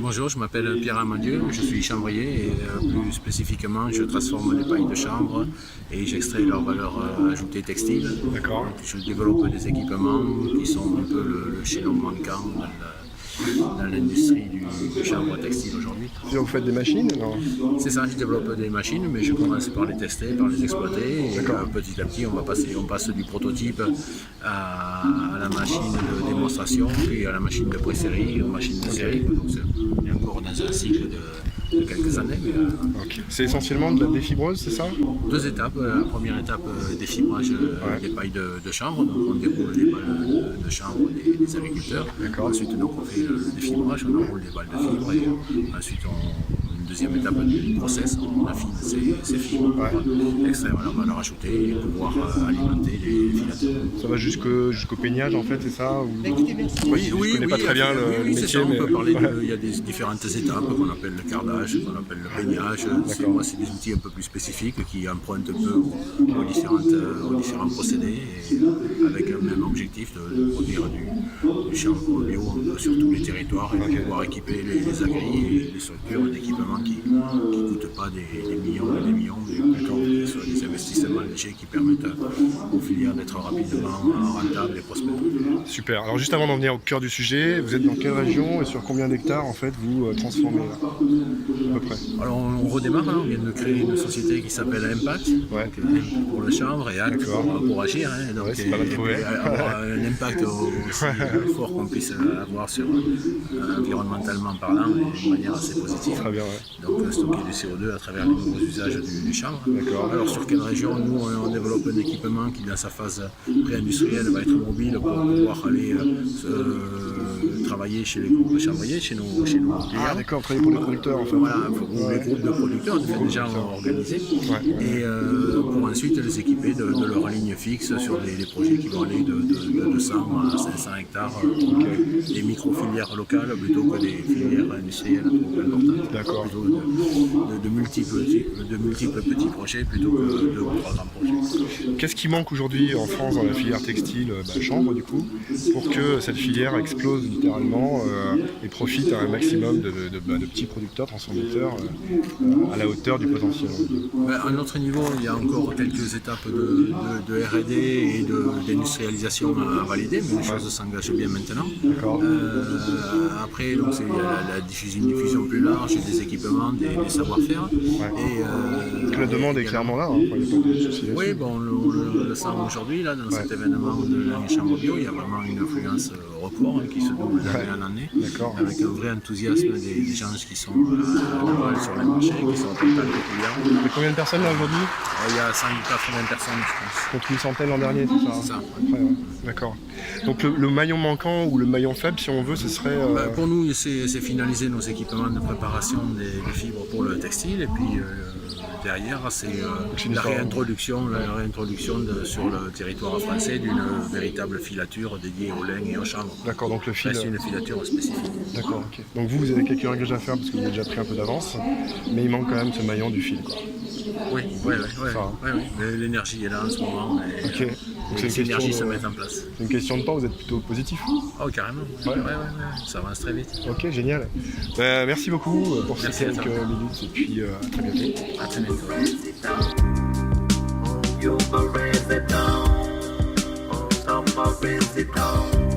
Bonjour, je m'appelle Pierre Amadieu, je suis chambrier et plus spécifiquement je transforme les pailles de chanvre et j'extrais leur valeur ajoutée textile. D'accord. Donc, je développe des équipements qui sont un peu le chaînon manquant dans l'industrie du chanvre textile aujourd'hui. Vous faites des machines? C'est ça, je développe des machines mais je commence par les tester, par les exploiter et petit à petit on passe du prototype à la machine de démonstration puis à la machine de pré-série, aux machines de série. Donc, on est encore dans un cycle de quelques années. Mais, C'est essentiellement de la défibreuse, c'est ça? Deux étapes. La première étape, défibrage des pailles de chanvre. Donc on déroule les balles de chanvre des agriculteurs. Ensuite donc, on fait le défibrage, on enroule les balles de fibres et ensuite une deuxième étape du process, on affine ces fibres pour extraire leur valeur ajoutée et pouvoir alimenter les filatures. Ça va jusqu'au peignage en fait, c'est ça? Oui, je connais pas très bien le métier. Ça, on peut parler il y a des différentes étapes qu'on appelle le cardage, qu'on appelle le peignage. Moi, c'est des outils un peu plus spécifiques qui empruntent un peu aux différents procédés et avec le même objectif de produire du chanvre bio sur tous les territoires et de pouvoir équiper les agris et les structures d'équipement qui ne coûtent pas des millions et des millions, mais plutôt qui soient des investissements légers qui permettent aux filières d'être rapidement rentables et prospères. Super. Alors juste avant d'en venir au cœur du sujet, vous êtes dans quelle région et sur combien d'hectares en fait vous transformez là, à peu près? Alors on redémarre, on vient de créer une société qui s'appelle Impact, pour le chanvre et Act pour agir. Donc c'est pas mal trouvé. Avoir un impact aussi fort qu'on puisse avoir sur environnementalement parlant et de manière assez positive. Très bien, Donc stocker du CO2 à travers les nouveaux usages du chanvre. Alors sur quelle région? Nous on développe un équipement qui dans sa phase pré-industrielle va être mobile pour pouvoir aller travailler chez les groupes de chanvriers, chez nos clients. Ah d'accord, travailler pour les producteurs en fait. Voilà, pour les groupes de producteurs déjà organisés et pour ensuite les équiper de leur ligne fixe sur des projets qui vont aller de 200 à 500 hectares, des micro-filières locales plutôt que des filières industrielles trop importantes. D'accord. Plutôt de multiples petits projets plutôt que de trois grands projets. Qu'est-ce qui manque aujourd'hui en France dans la filière textile, chanvre du coup, pour que cette filière explose littéralement et profite à un maximum de petits producteurs, transformateurs à la hauteur du potentiel? À notre niveau, il y a encore quelques étapes de R&D et d'industrialisation à valider, mais les choses s'engagent bien maintenant. Après, donc, il y a une diffusion plus large, des équipements, des savoir-faire. La demande est clairement là, il n'y a pas de souci. Oui, bon, on le sent aujourd'hui, là, dans cet événement de la chambre bio, il y a vraiment une influence record qui se double d'année en année, avec un vrai enthousiasme des gens qui sont sur les marchés, qui sont contents des clients. Il y a combien de personnes là aujourd'hui? Il y a 180 personnes, je pense. Contre une centaine l'an dernier, c'est ça? C'est ça. D'accord. Donc le maillon manquant ou le maillon faible, si on veut, ce serait... Pour nous, c'est finaliser nos équipements de préparation des fibres pour le textile et puis derrière, c'est la réintroduction sur le territoire français d'une véritable filature dédiée au lin et au chanvre. D'accord, donc le fil... C'est une filature spécifique. D'accord, ok. Donc vous avez quelques réglages à faire parce que vous avez déjà pris un peu d'avance, mais il manque quand même ce maillon du fil, quoi. Oui. Mais l'énergie est là en ce moment et les énergies se mettent en place. C'est une question de temps, vous êtes plutôt positif? Oh, carrément. Ça avance très vite. Ok, génial. Merci beaucoup pour ces quelques minutes et puis à très bientôt. À très bientôt. You raise it down,